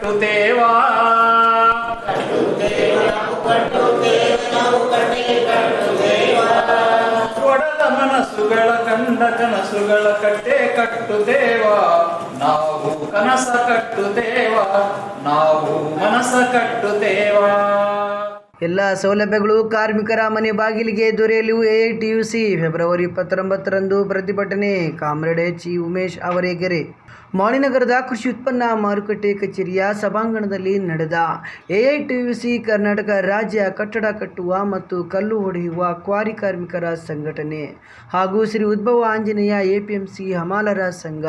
ಕಟ್ಟುತ್ತೇವಾ ಒಡಲ ಮನಸ್ಸುಗಳ ಕಂಡ ಕನಸುಗಳ ಕಟ್ಟೆ ಕಟ್ಟುತ್ತೇವಾ ನಾವು ಕನಸ ಕಟ್ಟುತ್ತೇವಾ ನಾವು ಮನಸ ಕಟ್ಟುತ್ತೇವಾ. ಎಲ್ಲ ಸೌಲಭ್ಯಗಳು ಕಾರ್ಮಿಕರ ಮನೆ ಬಾಗಿಲಿಗೆ ದೊರೆಯಲು AITUC ಫೆಬ್ರವರಿ 19ರಂದು ಪ್ರತಿಭಟನೆ. Comrade H. ಉಮೇಶ್ ಅವರೇಗೆರೆ. ಮಾಣಿನಗರದ ಕೃಷಿ ಉತ್ಪನ್ನ ಮಾರುಕಟ್ಟೆ ಕಚೇರಿಯ ಸಭಾಂಗಣದಲ್ಲಿ ನಡೆದ AITUC ಕರ್ನಾಟಕ ರಾಜ್ಯ ಕಟ್ಟಡ ಕಟ್ಟುವ ಮತ್ತು ಕಲ್ಲು ಹೊಡೆಯುವ ಕ್ವಾರಿ ಕಾರ್ಮಿಕರ ಸಂಘಟನೆ ಹಾಗೂ ಶ್ರೀ ಉದ್ಭವ ಆಂಜನೇಯ APMC ಹಮಾಲರ ಸಂಘ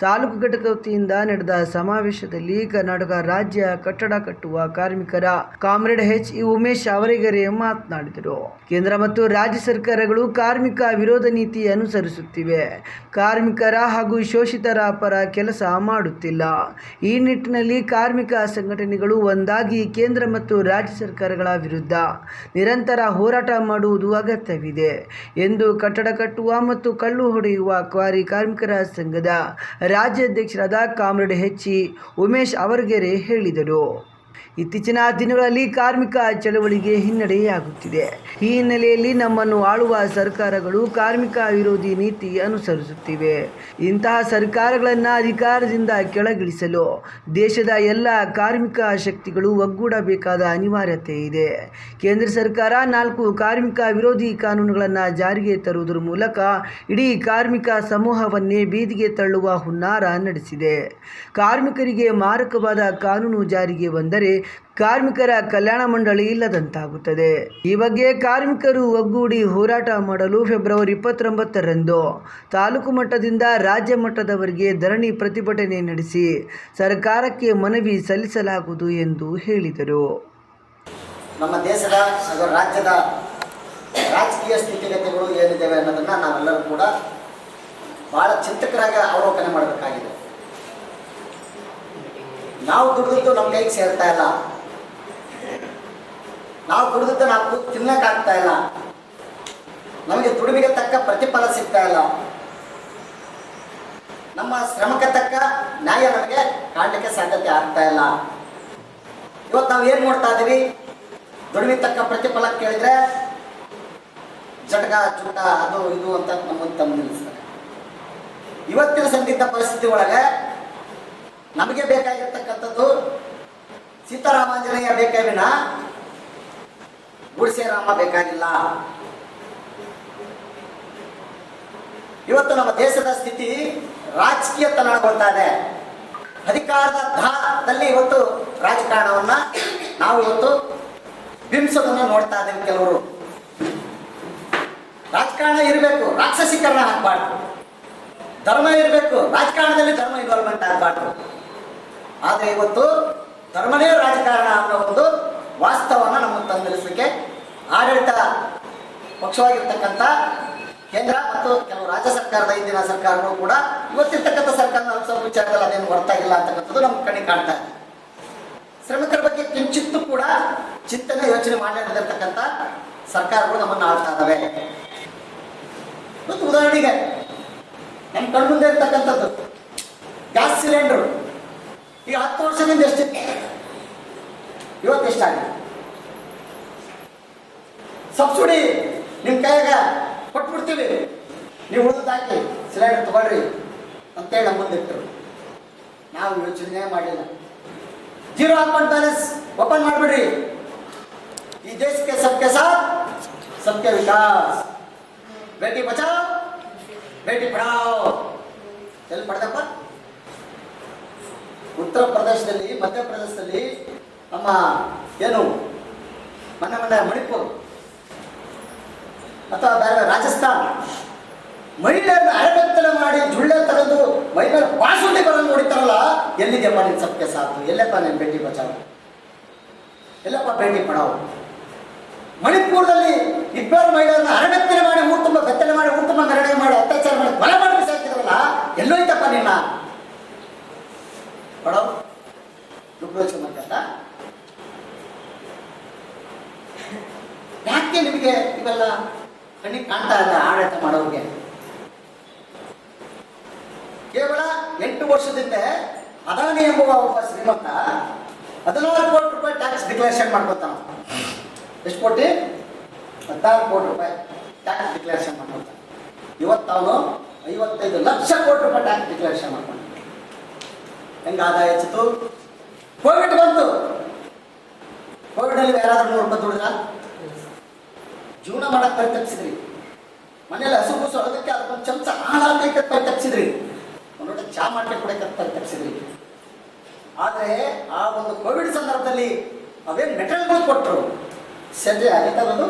ತಾಲೂಕು ಘಟಕ ವತಿಯಿಂದ ನಡೆದ ಸಮಾವೇಶದಲ್ಲಿ ಕರ್ನಾಟಕ ರಾಜ್ಯ ಕಟ್ಟಡ ಕಟ್ಟುವ ಕಾರ್ಮಿಕರ ಕಾಮ್ರೇಡ್ H. ಉಮೇಶ್ ಅವರೇಗೆರೆ ಮಾತನಾಡಿದರು. ಕೇಂದ್ರ ಮತ್ತು ರಾಜ್ಯ ಸರ್ಕಾರಗಳು ಕಾರ್ಮಿಕ ವಿರೋಧ ನೀತಿ ಅನುಸರಿಸುತ್ತಿವೆ. ಕಾರ್ಮಿಕರ ಹಾಗೂ ಶೋಷಿತರ ಪರ ಕೆಲಸ ಮಾಡುತ್ತಿಲ್ಲ. ಈ ನಿಟ್ಟಿನಲ್ಲಿ ಕಾರ್ಮಿಕ ಸಂಘಟನೆಗಳು ಒಂದಾಗಿ ಕೇಂದ್ರ ಮತ್ತು ರಾಜ್ಯ ಸರ್ಕಾರಗಳ ವಿರುದ್ಧ ನಿರಂತರ ಹೋರಾಟ ಮಾಡುವುದು ಅಗತ್ಯವಿದೆ ಎಂದು ಕಟ್ಟಡ ಕಟ್ಟುವ ಮತ್ತು ಕಲ್ಲು ಹೊಡೆಯುವ ಕ್ವಾರಿ ಕಾರ್ಮಿಕರ ಸಂಘದ ರಾಜ್ಯಾಧ್ಯಕ್ಷರಾದ ಕಾಮ್ರೇಡ್ H. ಉಮೇಶ್ ಅವರೇಗೆರೆ ಹೇಳಿದರು. ಇತ್ತೀಚಿನ ದಿನಗಳಲ್ಲಿ ಕಾರ್ಮಿಕ ಚಳವಳಿಗೆ ಹಿನ್ನಡೆಯಾಗುತ್ತಿದೆ. ಈ ಹಿನ್ನೆಲೆಯಲ್ಲಿ ನಮ್ಮನ್ನು ಆಳುವ ಸರ್ಕಾರಗಳು ಕಾರ್ಮಿಕ ವಿರೋಧಿ ನೀತಿ ಅನುಸರಿಸುತ್ತಿವೆ. ಇಂತಹ ಸರ್ಕಾರಗಳನ್ನು ಅಧಿಕಾರದಿಂದ ಕೆಳಗಿಳಿಸಲು ದೇಶದ ಎಲ್ಲ ಕಾರ್ಮಿಕ ಶಕ್ತಿಗಳು ಒಗ್ಗೂಡಬೇಕಾದ ಅನಿವಾರ್ಯತೆ ಇದೆ. ಕೇಂದ್ರ ಸರ್ಕಾರ 4 ಕಾರ್ಮಿಕ ವಿರೋಧಿ ಕಾನೂನುಗಳನ್ನು ಜಾರಿಗೆ ತರುವುದರ ಮೂಲಕ ಇಡೀ ಕಾರ್ಮಿಕ ಸಮೂಹವನ್ನೇ ಬೀದಿಗೆ ತಳ್ಳುವ ಹುನ್ನಾರ ನಡೆಸಿದೆ. ಕಾರ್ಮಿಕರಿಗೆ ಮಾರಕವಾದ ಕಾನೂನು ಜಾರಿಗೆ ಬಂದರೆ ಕಾರ್ಮಿಕರ ಕಲ್ಯಾಣ ಮಂಡಳಿ ಇಲ್ಲದಂತಾಗುತ್ತದೆ. ಈ ಬಗ್ಗೆ ಕಾರ್ಮಿಕರು ಒಗ್ಗೂಡಿ ಹೋರಾಟ ಮಾಡಲು ಫೆಬ್ರವರಿ 29ರಂದು ತಾಲೂಕು ಮಟ್ಟದಿಂದ ರಾಜ್ಯ ಮಟ್ಟದವರೆಗೆ ಧರಣಿ ಪ್ರತಿಭಟನೆ ನಡೆಸಿ ಸರ್ಕಾರಕ್ಕೆ ಮನವಿ ಸಲ್ಲಿಸಲಾಗುವುದು ಎಂದು ಹೇಳಿದರು. ನಮ್ಮ ದೇಶದ ರಾಜ್ಯದ ರಾಜಕೀಯ ಸ್ಥಿತಿಗತಿಗಳು ಏನಿದ್ದಾವೆ ಅನ್ನೋದನ್ನು ನಾವೆಲ್ಲರೂ ಕೂಡ ಬಹಳ ಚಿಂತಕರಾಗಿ ಅವಲೋಕನೆ ಮಾಡಬೇಕಾಗಿದೆ. ನಾವು ದುಡಿದದ್ದು ನಮ್ಮ ಕೈಗೆ ಸೇರ್ತಾ ಇಲ್ಲ. ನಾವು ದುಡಿದದ್ದು ನಾವು ತಿನ್ನಕ್ಕಾಗ್ತಾ ಇಲ್ಲ. ನಮಗೆ ದುಡಿಮೆಗೆ ತಕ್ಕ ಪ್ರತಿಫಲ ಸಿಗ್ತಾ ಇಲ್ಲ. ನಮ್ಮ ಶ್ರಮಕ್ಕೆ ತಕ್ಕ ನ್ಯಾಯ ನಮಗೆ ಕಾಣಲಿಕ್ಕೆ ಸಾಧ್ಯತೆ ಆಗ್ತಾ ಇಲ್ಲ. ಇವತ್ತು ನಾವು ಏನು ಮಾಡ್ತಾ ಇದ್ದೀವಿ? ದುಡಿಮೆಗೆ ತಕ್ಕ ಪ್ರತಿಫಲ ಕೇಳಿದ್ರೆ ಜಟಕ ಚುಟ ಅದು ಇದು ಅಂತ ನಮ್ಮನ್ನು ತಂದು ನಿಲ್ಲಿಸ್ತಾರೆ. ಇವತ್ತಿನ ಸಂದಿಗ್ಧ ಪರಿಸ್ಥಿತಿ ಒಳಗೆ ನಮಗೆ ಬೇಕಾಗಿರ್ತಕ್ಕಂಥದ್ದು ಸೀತಾರಾಮಾಂಜನೇಯ ಬೇಕೇ ವಿನ ಗುಡಿಸೆ ರಾಮ ಬೇಕಾಗಿಲ್ಲ. ಇವತ್ತು ನಮ್ಮ ದೇಶದ ಸ್ಥಿತಿ ರಾಜಕೀಯ ತನ್ನಗೊಳ್ತಾ ಇದೆ. ಅಧಿಕಾರದ ದಾಹದಲ್ಲಿ ಇವತ್ತು ರಾಜಕಾರಣವನ್ನ ನಾವು ಇವತ್ತು ಬಿಂಬಿಸೋದನ್ನು ನೋಡ್ತಾ ಇದ್ದೇವೆ. ಕೆಲವರು ರಾಜಕಾರಣ ಇರಬೇಕು, ರಾಕ್ಷಸೀಕರಣ ಆಗಬಾರ್ದು. ಧರ್ಮ ಇರಬೇಕು, ರಾಜಕಾರಣದಲ್ಲಿ ಧರ್ಮ ಇನ್ವಾಲ್ವ್ಮೆಂಟ್ ಆಗಬಾರ್ದು. ಆದರೆ ಇವತ್ತು ಧರ್ಮನೇ ರಾಜಕಾರಣ ಅನ್ನೋ ಒಂದು ವಾಸ್ತವವನ್ನು ನಮ್ಮನ್ನು ತಂದಿರಿಸಲಿಕ್ಕೆ ಆಡಳಿತ ಪಕ್ಷವಾಗಿರ್ತಕ್ಕಂಥ ಕೇಂದ್ರ ಮತ್ತು ಕೆಲವು ರಾಜ್ಯ ಸರ್ಕಾರದ ಹಿಂದಿನ ಸರ್ಕಾರಗಳು ಕೂಡ ಇವತ್ತಿರ್ತಕ್ಕಂಥ ಸರ್ಕಾರ ಸ್ವಲ್ಪ ವಿಚಾರದಲ್ಲಿ ಅದೇನು ಹೊರತಾಗಿಲ್ಲ ಅಂತಕ್ಕಂಥದ್ದು ನಮ್ಮ ಕಣ್ಣಿಗೆ ಕಾಣ್ತಾ ಇದೆ. ಶ್ರಮಿಕರ ಬಗ್ಗೆ ಕಿಂಚಿತ್ತೂ ಕೂಡ ಚಿಂತನೆ ಯೋಚನೆ ಮಾಡಿರ್ತಕ್ಕಂಥ ಸರ್ಕಾರಗಳು ನಮ್ಮನ್ನು ಆಳ್ತಾ ಇದ್ದಾವೆ. ಮತ್ತು ಉದಾಹರಣೆಗೆ ನಮ್ಮ ಕಣ್ಮುಂದೆ ಇರ್ತಕ್ಕಂಥದ್ದು ಗ್ಯಾಸ್ ಸಿಲಿಂಡರ್ ಈಗ 10 ವರ್ಷದಿಂದ ಎಷ್ಟಿತ್ತು, ಇವತ್ತು ಎಷ್ಟಾಗಿದೆ? ಸಬ್ಸಿಡಿ ನಿಮ್ಮ ಕೈಯಾಗ ಕೊಟ್ಬಿಡ್ತೀವಿ, ನೀವು ಉಳಿದಾಕಿ ಸಿಲಿಂಡರ್ ತಗೊಳ್ರಿ ಅಂತೇಳಿ ನಮ್ಮ ಮುಂದೆ ಇಟ್ಟರು. ನಾವು ಯೋಚನೆ ಮಾಡಿಲ್ಲ. ಜೀರೋ ಅಕೌಂಟ್ ಬ್ಯಾಲೆನ್ಸ್ ಓಪನ್ ಮಾಡಿಬಿಡ್ರಿ. ಈ ದೇಶಕ್ಕೆ ಸಬ್ಕೆ ಸಾಥ್ ಸಬ್ಕೆ ವಿಕಾಸ್, ಬೇಟಿ ಬಚಾವ್ ಬೇಟಿ ಪಢಾವ್. ಎಲ್ಲಿ ಪಡೆದಪ್ಪ? ಉತ್ತರ ಪ್ರದೇಶದಲ್ಲಿ, ಮಧ್ಯಪ್ರದೇಶದಲ್ಲಿ, ನಮ್ಮ ಏನು ಮೊನ್ನೆ ಮಣಿಪುರ್ ಅಥವಾ ಬೇರೆ ರಾಜಸ್ಥಾನ್ ಮಹಿಳೆಯರನ್ನ ಅರೆಬೆತ್ತಲೆ ಮಾಡಿ ಜುಳ್ಳೆ ತೆಗೆದು ಮೈ ಮೇಲೆ ಬಾಸುಂಡಿ ಬರೋದು ನೋಡಿತಾರಲ್ಲ. ಎಲ್ಲಿದೆ ನಿನ್ನ ಸಬ್ಕೆ ಸಾಥ್? ಎಲ್ಲಪ್ಪ ನೀನು ಬೇಟಿ ಬಚಾವ್? ಎಲ್ಲಪ್ಪ ಬೇಟಿ ಪಢಾವ್? ಮಣಿಪುರದಲ್ಲಿ 2 ಮಹಿಳೆಯರನ್ನ ಅರೆಬೆತ್ತಲೆ ಮಾಡಿ ಊರು ತುಂಬ ಬೆತ್ತಲೆ ಮಾಡಿ ಊರು ತುಂಬ ಮೆರವಣಿಗೆ ಮಾಡಿ ಅತ್ಯಾಚಾರ ಮಾಡಿ ಕೊಲೆ ಮಾಡಿ ಬಿಸಾಕ್ತಿದ್ರಲ್ಲ. ಎಲ್ಲೋಯ್ತಪ್ಪ ನಿನ್ನ ಪಡವ್? ದುರ್ಯೋಚನೆ ಮಾಡ್ಕೊಂಡ ಯಾಕೆ ನಿಮಗೆ ಇವೆಲ್ಲ ಕಣ್ಣಿಗೆ ಕಾಣ್ತಾ ಇಲ್ಲ? ಆಡಳಿತ ಮಾಡೋರಿಗೆ ಕೇವಲ 8 ವರ್ಷದಿಂದ ಅದಾನಿ ಎಂಬುವ ಒಬ್ಬ ಶ್ರೀಮಂತ 14 ಕೋಟಿ ರೂಪಾಯಿ ಟ್ಯಾಕ್ಸ್ ಡಿಕ್ಲೇಷನ್ ಮಾಡ್ಕೊತಾನ. ಎಷ್ಟು ಕೋಟಿ? 14 ಕೋಟಿ ರೂಪಾಯಿ ಟ್ಯಾಕ್ಸ್ ಡಿಕ್ಲೇಷನ್ ಮಾಡ್ಕೊತಾನೆ. ಇವತ್ತು ಅವನು 55 ಲಕ್ಷ ಕೋಟಿ ರೂಪಾಯಿ ಟ್ಯಾಕ್ಸ್ ಡಿಕ್ಲೇಷನ್ ಮಾಡ್ಕೊಂಡು ಹೆಂಗೆ ಆದಾಯ ಹೆಚ್ಚಿತು? ಕೋವಿಡ್ ಬಂತು. ಕೋವಿಡ್ನಲ್ಲಿ ಯಾರಾದ್ರೂ 100 ರೂಪಾಯಿ ದುಡಿದ್ರ? ಜೀವನ ಮಾಡಕ್ಕೆ ಪರಿತಪ್ಪಿಸಿದ್ರಿ. ಮನೇಲಿ ಹಸು ಕೂಸು ಅದಕ್ಕೆ ಅದಕ್ಕೊಂದು ಚಮಚ ಹಾಳಾಗಲಿಕ್ಕೆ ಪರಿತಪ್ಪಿಸಿದ್ರಿ. ಒಂದು ಚಾ ಮಾಡ್ಲಿಕ್ಕೆ ಕೂಡ ಪರಿತಪ್ಪಿಸಿದ್ರಿ. ಆದರೆ ಆ ಒಂದು ಕೋವಿಡ್ ಸಂದರ್ಭದಲ್ಲಿ ಅವೇನು ಮೆಟೀರಿಯಲ್ಗಳು ಕೊಟ್ಟರು, ಸೆಂಟ್ರಿ ಆಗಿತ್ತದು,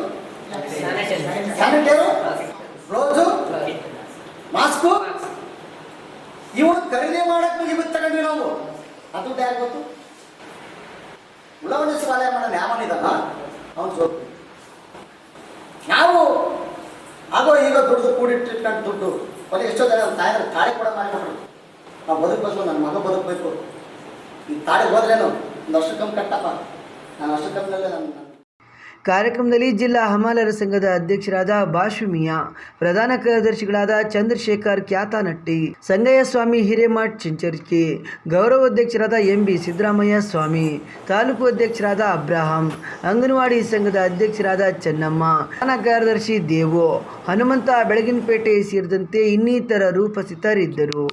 ಸ್ಯಾನಿಟೈರು, ಗ್ಲೌಸು, ಮಾಸ್ಕು, ಇವನು ಖರೀದಿ ಮಾಡಕ್ಕೆ ಇವತ್ತು ತಗೊಂಡ್ವಿ ನಾವು. ಅದು ಯಾರು ಗೊತ್ತು? ಉಳವಣಿ ಸಚಿವಾಲಯ ಮಾಡೋ ನ್ಯಾಮನಿದಲ್ಲ ಅವನು ಸೋತು. ನಾವು ಆಗೋ ಈಗ ದುಡ್ಡು ಕೂಡಿಟ್ಟಿಟ್ಕೊಂಡು ದುಡ್ಡು ಕೊನೆ ಎಷ್ಟೋ ಜನ ತಾಯಿದ್ರೆ ತಾಳಿ ಕೂಡ ಮಾಡಿಬಿಟ್ರು. ನಾವು ಬದುಕಬೇಕು, ನನ್ನ ಮಗ ಬದುಕಬೇಕು, ಈ ತಾಳಿ ಹೋದ್ರೇನು ಒಂದು ವರ್ಷ ಕಮ್ಮಿ ಕಟ್ಟಪ್ಪ, ನಾನು ವರ್ಷ ಕಮ್ಮಿನಲ್ಲೇ ನನ್ನ. ಕಾರ್ಯಕ್ರಮದಲ್ಲಿ ಜಿಲ್ಲಾ ಹಮಾಲರ ಸಂಘದ ಅಧ್ಯಕ್ಷರಾದ ಬಾಷುಮಿಯಾ, ಪ್ರಧಾನ ಕಾರ್ಯದರ್ಶಿಗಳಾದ ಚಂದ್ರಶೇಖರ್ ಕ್ಯಾತನಟ್ಟಿ, ಸಂಗಯ್ಯ ಸ್ವಾಮಿ ಹಿರೇಮಠ್ ಚಿಂಚರ್ಕಿ, ಗೌರವ ಅಧ್ಯಕ್ಷರಾದ MB ಸಿದ್ದರಾಮಯ್ಯ ಸ್ವಾಮಿ, ತಾಲೂಕು ಅಧ್ಯಕ್ಷರಾದ ಅಬ್ರಾಹಂ, ಅಂಗನವಾಡಿ ಸಂಘದ ಅಧ್ಯಕ್ಷರಾದ ಚೆನ್ನಮ್ಮ, ಪ್ರಧಾನ ಕಾರ್ಯದರ್ಶಿ ದೇವು, ಹನುಮಂತ ಬೆಳಗಿನಪೇಟೆ ಸೇರಿದಂತೆ ಇನ್ನಿತರರು ಉಪಸ್ಥಿತರಿದ್ದರು.